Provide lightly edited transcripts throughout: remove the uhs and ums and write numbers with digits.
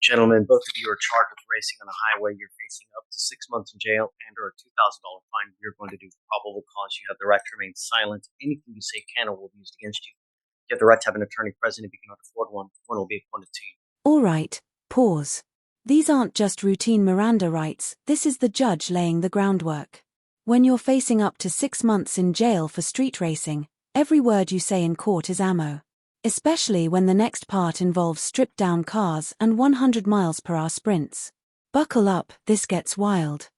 Gentlemen, both of you are charged with racing on a highway. You're facing up to 6 months in jail and or a $2,000 fine. You're going to do probable cause. You have the right to remain silent. Anything you say can or will be used against you. You have the right to have an attorney present. If you cannot afford one, one will be appointed to you. All right, pause. These aren't just routine Miranda rights, this is the judge laying the groundwork. When you're facing up to 6 months in jail for street racing, every word you say in court is ammo. Especially when the next part involves stripped-down cars and 100 miles per hour sprints. Buckle up, this gets wild.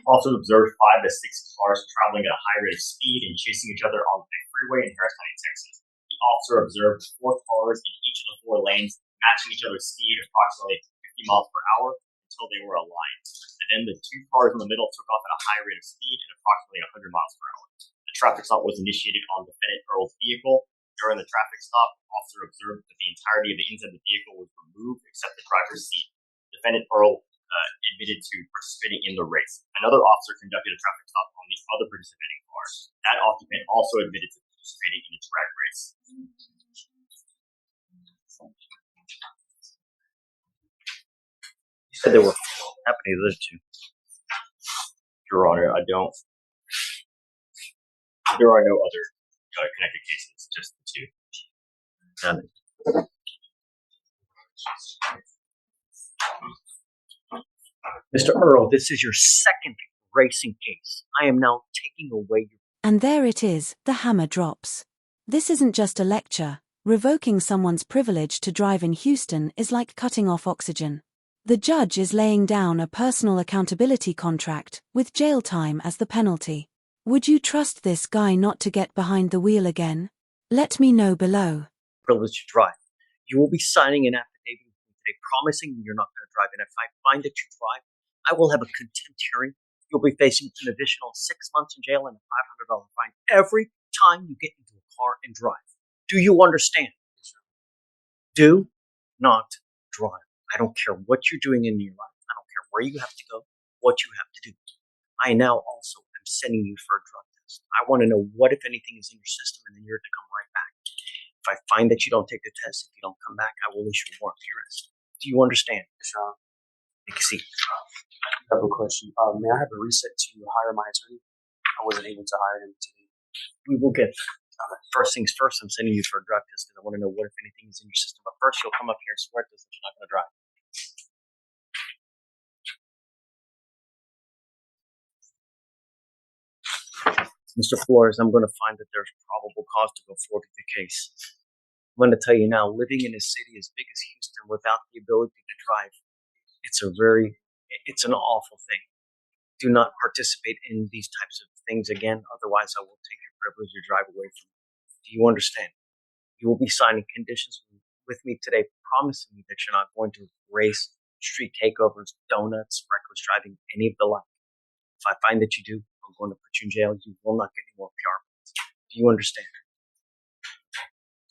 Also observed 5 to 6 cars traveling at a high rate of speed and chasing each other on a freeway in Harris County, Texas. The officer observed 4 cars in each of the 4 lanes, matching each other's speed approximately 50 miles per hour until they were aligned. And then the 2 cars in the middle took off at a high rate of speed at approximately 100 miles per hour. The traffic stop was initiated on defendant Earl's vehicle. During the traffic stop, the officer observed that the entirety of the inside of the vehicle was removed except the driver's seat. Defendant Earl admitted to participating in the race. Another officer conducted a traffic stop on the other participating car. That occupant also admitted to participating in the drag race. You said there were happening to those two. Your Honor, I don't. There are no other connected cases, just the 2. Got it. Mr. Earl, this is your second racing case. I am now taking away your... And there it is, the hammer drops. This isn't just a lecture. Revoking someone's privilege to drive in Houston is like cutting off oxygen. The judge is laying down a personal accountability contract, with jail time as the penalty. Would you trust this guy not to get behind the wheel again? Let me know below. Privilege to drive. You will be signing an affidavit with me today promising you're not going to drive. And if I find that you drive, I will have a contempt hearing. You'll be facing an additional 6 months in jail and a $500 fine every time you get into a car and drive. Do you understand? Do not drive. I don't care what you're doing in your life. I don't care where you have to go, what you have to do. I now also am sending you for a drug test. I want to know what, if anything, is in your system, and then you're to come right back. If I find that you don't take the test, if you don't come back, I will issue a warrant for your arrest. Do you understand? Sean, Take a seat. I have a question. May I have a reset to hire my attorney? I wasn't able to hire him today. We will get there. First things first, I'm sending you for a drug test because I want to know what, if anything, is in your system. But first, you'll come up here and swear to us that you're not going to drive. Mr. Flores, I'm going to find that there's probable cause to go forward with the case. I'm going to tell you now, living in a city as big as Houston without the ability to drive, it's an awful thing. Do not participate in these types of things again. Otherwise, I will take your privilege to drive away from you. Do you understand? You will be signing conditions with me today, promising me that you're not going to race, street takeovers, donuts, reckless driving, any of the like. If I find that you do, I'm going to put you in jail. You will not get any more PR points. Do you understand?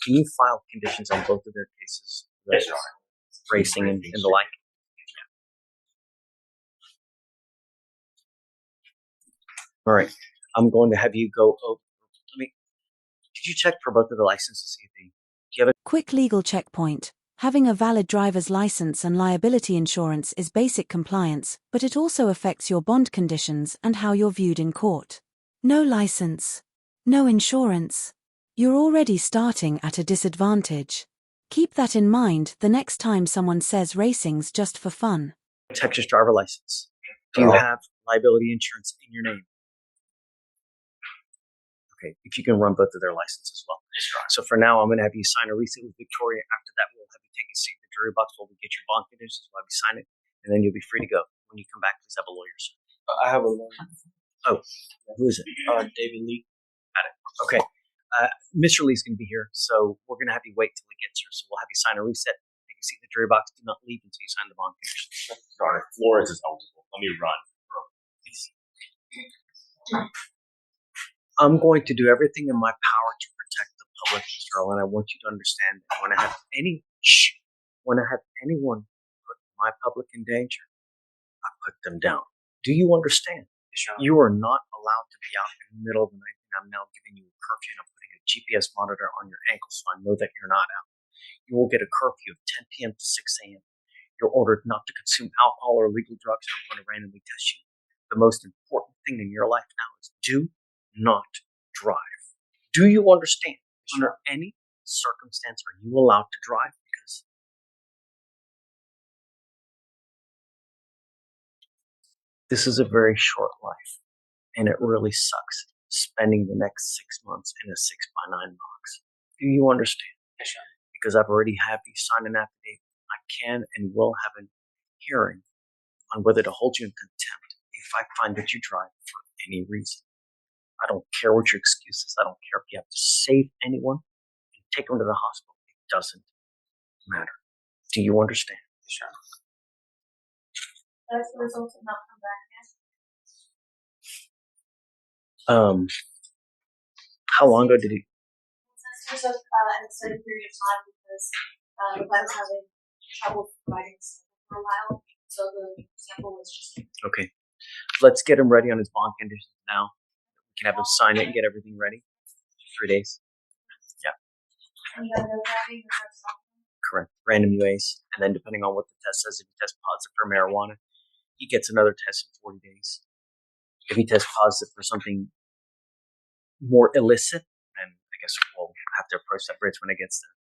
Can you file conditions on both of their cases? Yes, Your Honor. Racing and the like? All right. I'm going to have you go over. Did you check for both of the licenses? Do you have a Quick legal checkpoint. Having a valid driver's license and liability insurance is basic compliance, but it also affects your bond conditions and how you're viewed in court. No license. No insurance. You're already starting at a disadvantage. Keep that in mind the next time someone says racing's just for fun. Texas driver license? Do you have liability insurance in your name? Okay, if you can run both of their licenses as well. So for now, I'm going to have you sign a receipt with Victoria. After that, we'll have you take a seat in the jury box while we get your bond conditions. We'll have you sign it, and then you'll be free to go. When you come back, please have a lawyer, sir. I have a lawyer. Oh, who is it? David Lee. Got it. Okay. Mr. Lee's going to be here, so we're going to have you wait till he gets here. So we'll have you sign a reset, take a seat in the jury box. Do not leave until you sign the bond conditions. Your Honor, Flores is eligible. Let me run. I'm going to do everything in my power to protect the public, Mr. Earl, and I want you to understand that when I have anyone put my public in danger, I put them down. Do you understand? You are not allowed to be out in the middle of the night, and I'm now giving you a curfew, and I'm putting a GPS monitor on your ankle so I know that you're not out. You will get a curfew of 10 p.m. to 6 a.m. You're ordered not to consume alcohol or illegal drugs, and I'm going to randomly test you. The most important thing in your life now is do not drive. Do you understand? Under any circumstance are you allowed to drive? Because this is a very short life, and it really sucks spending the next 6 months in a 6x9 box. Do you understand? Yes, sir. Because I've already had you sign an affidavit. I can and will have a hearing on whether to hold you in contempt if I find that you drive for any reason. I don't care what your excuse is. I don't care if you have to save anyone and take them to the hospital. It doesn't matter. Do you understand? Yes, sir. Has the results have not come back yet? How long ago did he? It took an extended period of time because the lab was having trouble providing the sample for a while, so the sample was just. Okay. Let's get him ready on his bond conditions now. We can have him sign it and get everything ready. 3 days. Yeah. And you got no driving or drugs? Correct. Random UAs. And then depending on what the test says, if he tests positive for marijuana, he gets another test in 40 days. If he tests positive for something more illicit, then I guess we'll have to approach that bridge when it gets there.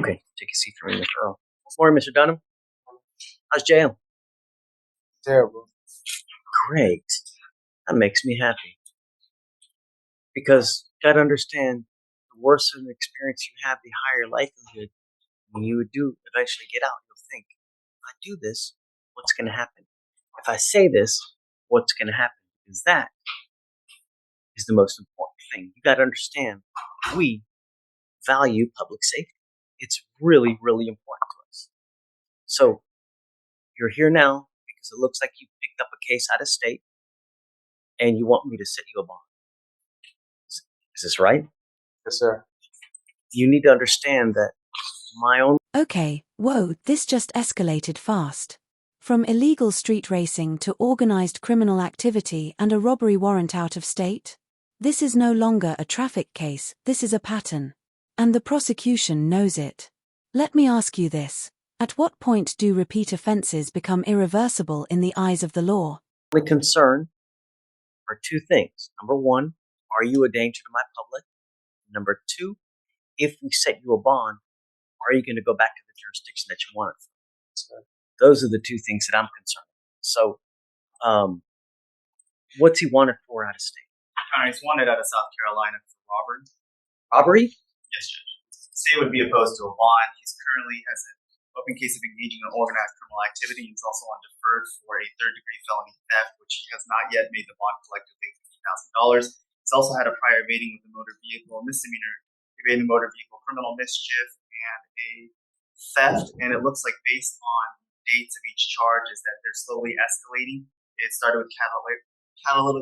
Okay, take a seat for me, Mr. Earl. Morning, Mr. Dunham. How's jail? Terrible. Great. That makes me happy. Because you gotta understand, the worse of an experience you have, the higher likelihood when you do eventually get out, you'll think, if I do this, what's gonna happen? If I say this, what's gonna happen? Because that is the most important thing. You gotta understand, we value public safety. It's really, really important to us. So, you're here now because it looks like you picked up a case out of state and you want me to set you a bond. Is this right? Yes, sir. You need to understand that my own. Okay, whoa, this just escalated fast. From illegal street racing to organized criminal activity and a robbery warrant out of state? This is no longer a traffic case, this is a pattern. And the prosecution knows it. Let me ask you this. At what point do repeat offenses become irreversible in the eyes of the law? My concern are two things. Number one, are you a danger to my public? Number two, if we set you a bond, are you going to go back to the jurisdiction that you wanted from? So those are the two things that I'm concerned with. So, what's he wanted for out of state? He's wanted out of South Carolina for robbery. Robbery? Yes, Judge. State would be opposed to a bond. He's currently has an open case of engaging in organized criminal activity. He's also on deferred for a third-degree felony theft, which he has not yet made the bond collectively $50,000. He's also had a prior evading with a motor vehicle, misdemeanor evading motor vehicle, criminal mischief, and a theft. And it looks like based on dates of each charge is that they're slowly escalating. It started with catalytic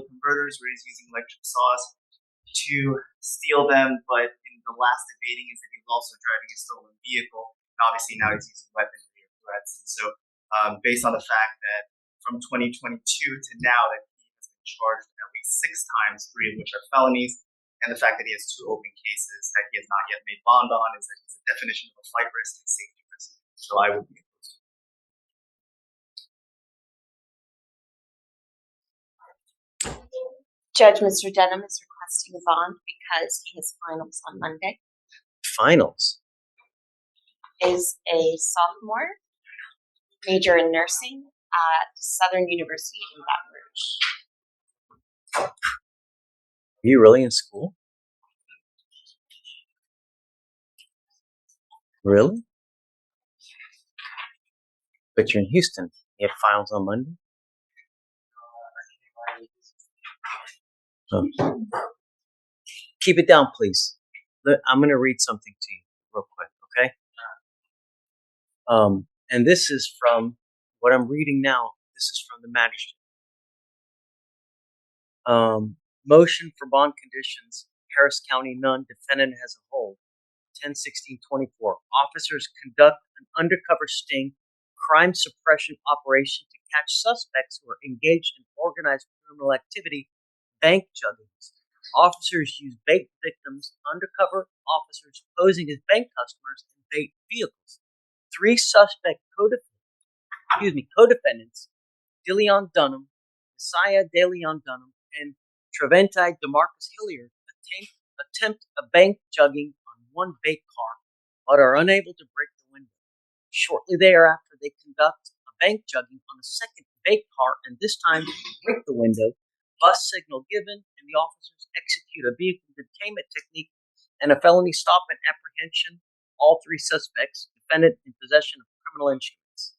converters where he's using electric saws to steal them, but in the last evading is that he's also driving a stolen vehicle. And obviously now he's using weaponry or threats. And so based on the fact that from 2022 to now that he has been charged at least 6 times, 3 of which are felonies, and the fact that he has 2 open cases that he has not yet made bond on is that he's a definition of a flight risk and safety risk. So I would be opposed to it. Judge, Mr. Dunham is requesting a bond because he has finals on Monday. Finals? Is a sophomore, major in nursing at Southern University in Baton Rouge. Are you really in school? Really? But you're in Houston. You have finals on Monday? Oh. Keep it down, please. I'm going to read something to you real quick, okay? And this is from what I'm reading now. This is from the magistrate. Motion for bond conditions. Harris County, none. Defendant has a hold. 10-16-24. Officers conduct an undercover sting, crime suppression operation to catch suspects who are engaged in organized criminal activity, bank juggings, Officers use bait victims, undercover officers posing as bank customers, and bait vehicles. 3 suspect co-defendants, DeLeon Dunham, Messiah DeLeon Dunham, and Treventi DeMarcus Hilliard attempt a bank jugging on one bait car, but are unable to break the window. Shortly thereafter, they conduct a bank jugging on a second bait car, and this time break the window. Bus signal given, and the officers execute a vehicle detainment technique and a felony stop and apprehension. All 3 suspects, defendant in possession of criminal instruments.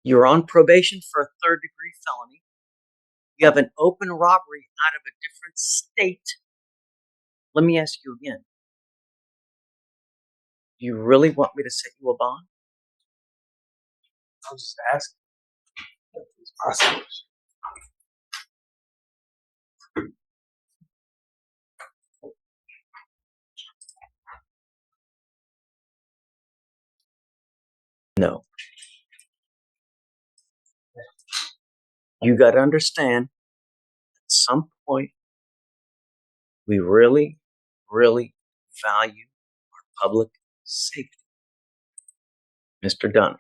You're on probation for a 3rd-degree felony. You have an open robbery out of a different state. Let me ask you again. Do you really want me to set you a bond? I was just asking. It's possible. No. You got to understand, at some point, we really, really value our public safety. Mr. Dunn,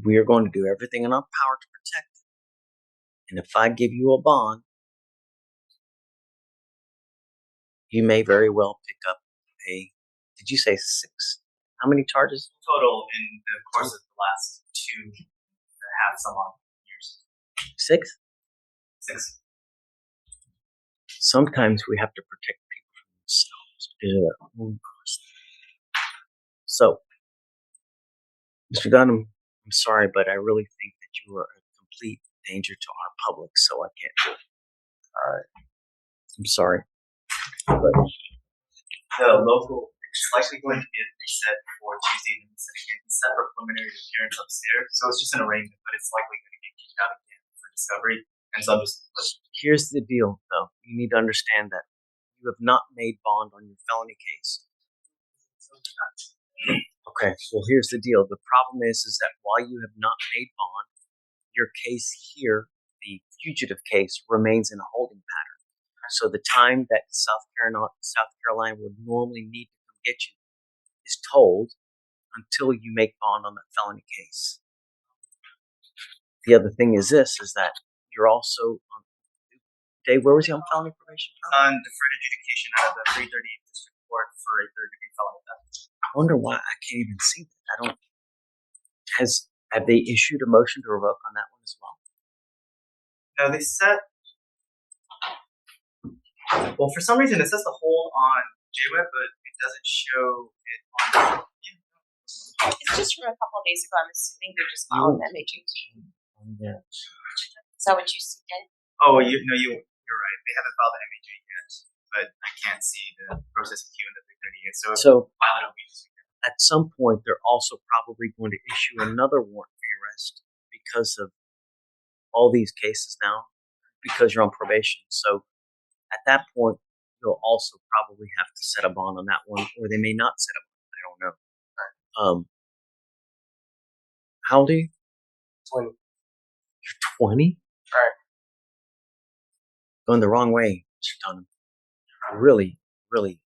we are going to do everything in our power to protect it. And if I give you a bond, you may very well pick up did you say 6? How many charges? Total in the course of the last 2.5 some odd years. 6? 6. Sometimes we have to protect people from themselves because of their own cost. So, Mr. Dunham, I'm sorry, but I really think that you are a complete danger to our public, so I can't do it. All right. I'm sorry. But the local is likely going to be a reset for Tuesday and set again, set for preliminary appearance upstairs. So it's just an arraignment, but it's likely going to get kicked out again for discovery. And so I'm just here's the deal, though. You need to understand that you have not made bond on your felony case. Okay, well, here's the deal. The problem is that while you have not made bond, your case here, the fugitive case, remains in a holding pattern. So the time that South Carolina would normally need to come get you is told until you make bond on that felony case. The other thing is that you're also on Dave, where was he on felony probation? On deferred adjudication out of the 338th District Court for a 3rd-degree felony theft. I wonder why I can't even see that. Have they issued a motion to revoke on that one as well? No, they set. Well, for some reason it says the hold on JWeb, but it doesn't show it on. It's just from a couple of days ago. I'm assuming they're just following MHA. Yeah. Is that what you see, Dan? Oh, you're right. They haven't filed the MHA yet, but I can't see the processing queue in the 338. So file it over this weekend. At some point, they're also probably going to issue another warrant for your arrest because of all these cases now, because you're on probation. So at that point, you'll also probably have to set a bond on that one, or they may not set a bond. I don't know. How old are you? 20. You're 20? Right. Going the wrong way, Mr. Dunham. Really, really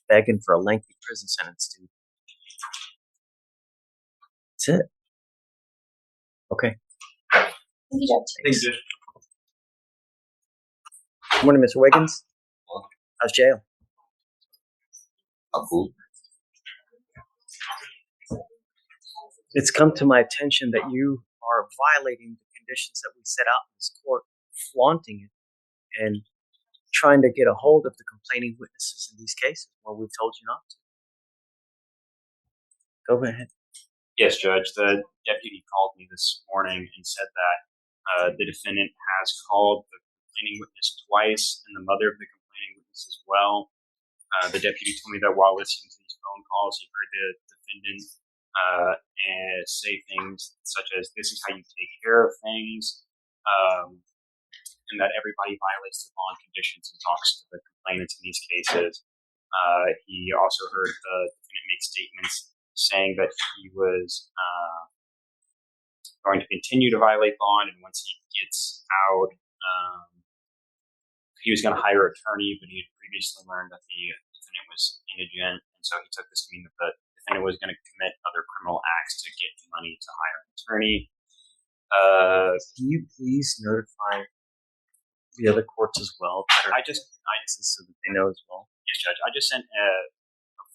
begging for a lengthy prison sentence, dude. That's it. Okay. Thank you, Judge. Thanks, Judge. Good morning, Mr. Wiggins. How's jail? Oh, cool. It's come to my attention that you are violating the conditions that we set out in this court, flaunting it, and trying to get a hold of the complaining witnesses in these cases when we've told you not to. Go ahead. Yes, Judge. The deputy called me this morning and said that the defendant has called the complaining witness twice and the mother of the complaining witness as well. The deputy told me that while listening to these phone calls, he heard the defendant and say things such as, "This is how you take care of things," and that everybody violates the bond conditions and talks to the complainants in these cases. He also heard the defendant make statements saying that he was going to continue to violate bond, and once he gets out, he was going to hire an attorney, but he had previously learned that the defendant was indigent, and so he took this to mean that the defendant was going to commit other criminal acts to get money to hire an attorney. Can you please notify the other courts as well? So that they know as well. Yes, Judge. I just sent a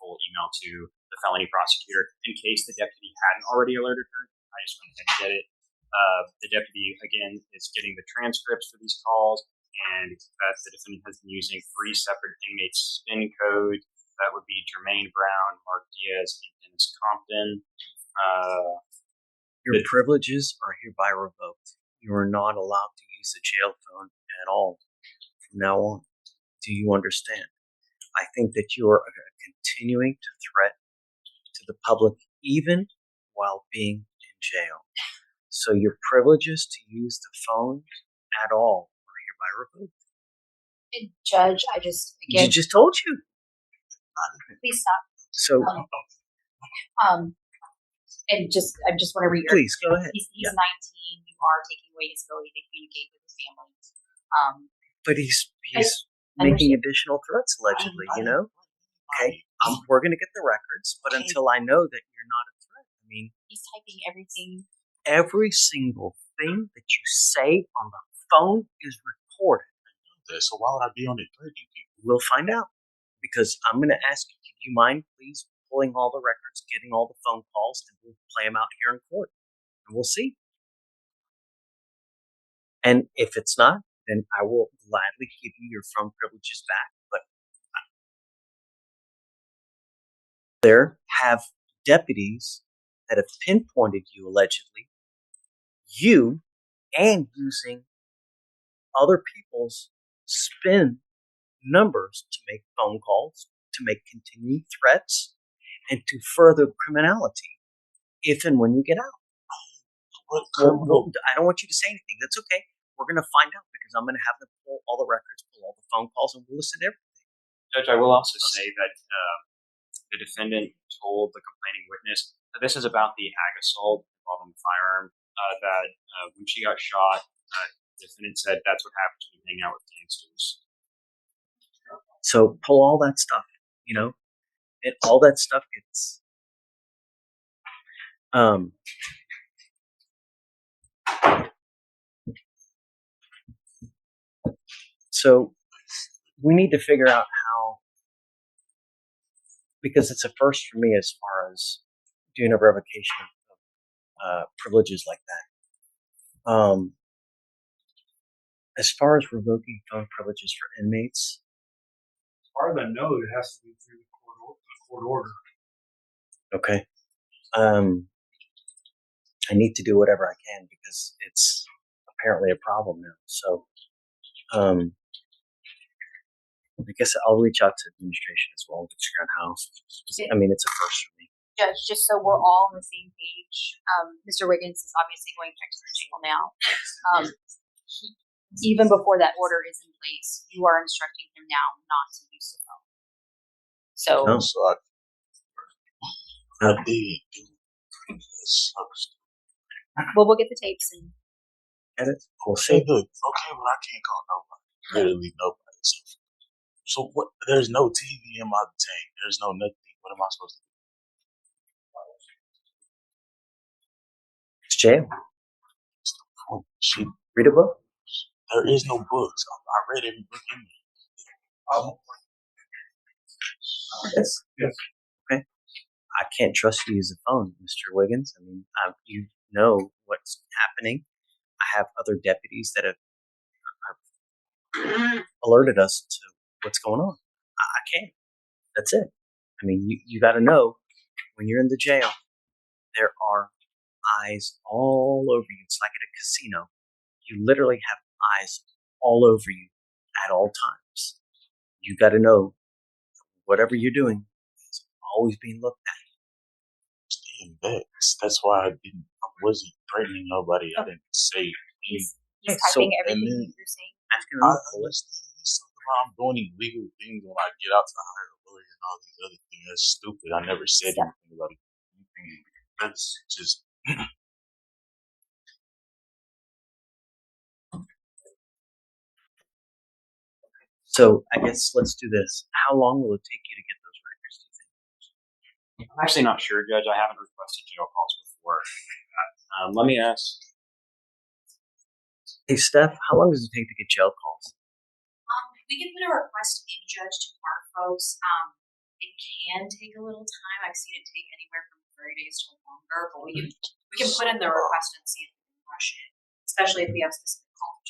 full email to the felony prosecutor in case the deputy hadn't already alerted her. I just went ahead and did it. The deputy, again, is getting the transcripts for these calls, and that the defendant has been using 3 separate inmate spin codes. That would be Jermaine Brown, Mark Diaz, and Dennis Compton. Your privileges are hereby revoked. You are not allowed to use the jail phone at all from now on. Do you understand? I think that you are continuing to threat to the public even while being in jail. So your privileges to use the phone at all are hereby revoked. Judge, I just again. You just told you. Please stop. So, and I just want to reiterate. Please go ahead. He's 19. You are taking away his ability to communicate with his family. But he's making additional threats allegedly. Okay, we're going to get the records, but until I know that you're not a threat, I mean, he's typing everything. Every single thing that you say on the phone is recorded. So why would I be on it threatening people? We'll find out. Because I'm going to ask you, do you mind please pulling all the records, getting all the phone calls, and we'll play them out here in court. And we'll see. And if it's not, then I will gladly give you your phone privileges back. But there have deputies that have pinpointed you allegedly, you and using other people's spin numbers to make phone calls, to make continuing threats, and to further criminality if and when you get out. I don't want you to say anything. That's okay. We're going to find out because I'm going to have them pull all the records, pull all the phone calls, and we'll listen to everything. Judge, I will also say that the defendant told the complaining witness that this is about the ag assault involving the firearm, that when she got shot, the defendant said that's what happens when you hang out with gangsters. So pull all that stuff, and all that stuff gets so we need to figure out how, because it's a first for me as far as doing a revocation of privileges like that. As far as revoking phone privileges for inmates, as far as I know, it has to be through the court order. Okay. I need to do whatever I can because it's apparently a problem now. So, I guess I'll reach out to administration as well to figure out how. I mean, it's a first for me. Judge, just so we're all on the same page, Mr. Wiggins is obviously going back to the jail now. Even before that order is in place, you are instructing him now not to use the phone. So, I did. It sucks. Well, we'll get the tapes and edit. We'll see. Look, okay, but I can't call nobody. Literally nobody. So what? There's no TV in my tank. There's no nothing. What am I supposed to do? It's jail. Shit. Read a book. There is no books. I read every book in there. Oh. Yes. Okay. I can't trust you to use the phone, Mr. Wiggins. I mean, you know what's happening. I have other deputies that have alerted us to what's going on. I can't. That's it. I mean, you got to know when you're in the jail, there are eyes all over you. It's like at a casino. You literally have eyes all over you at all times. You got to know whatever you're doing is always being looked at. Staying back. That's why I wasn't threatening nobody. I didn't say he's typing everything you're saying. I understand. He's talking about I'm doing illegal things when I get out to hire a lawyer and all these other things. That's stupid. I never said anything about it. That's just So I guess let's do this. How long will it take you to get those records, do you think? I'm actually not sure, Judge. I haven't requested jail calls before. Let me ask. Hey, Steph, how long does it take to get jail calls? We can put a request in, Judge, to our folks. It can take a little time. I've seen it take anywhere from 30 days to longer, but we can put in the request and see if we can rush it, especially if we have specific calls.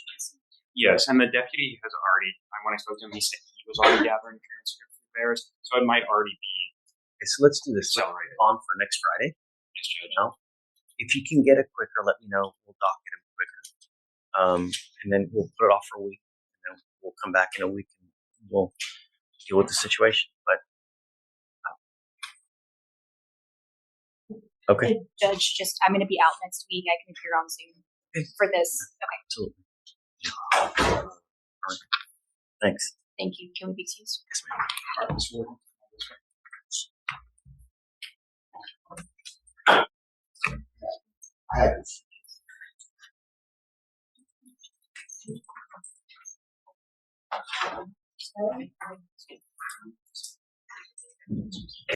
Yes, and the deputy has already, when I spoke to him, he said he was already gathering transcripts of theirs, so it might already be Okay, so let's do this. Let's accelerated. on for next Friday. Yes, Judge. Now, if you can get it quicker, let me know. We'll docket it quicker. And then we'll put it off for a week. And then we'll come back in a week and we'll deal with the situation. But okay. The judge, just I'm going to be out next week. I can appear on Zoom for this. Okay. Absolutely. All right. Thanks. Thank you. Can we be excused? Yes, ma'am. All right, Ms. Warden.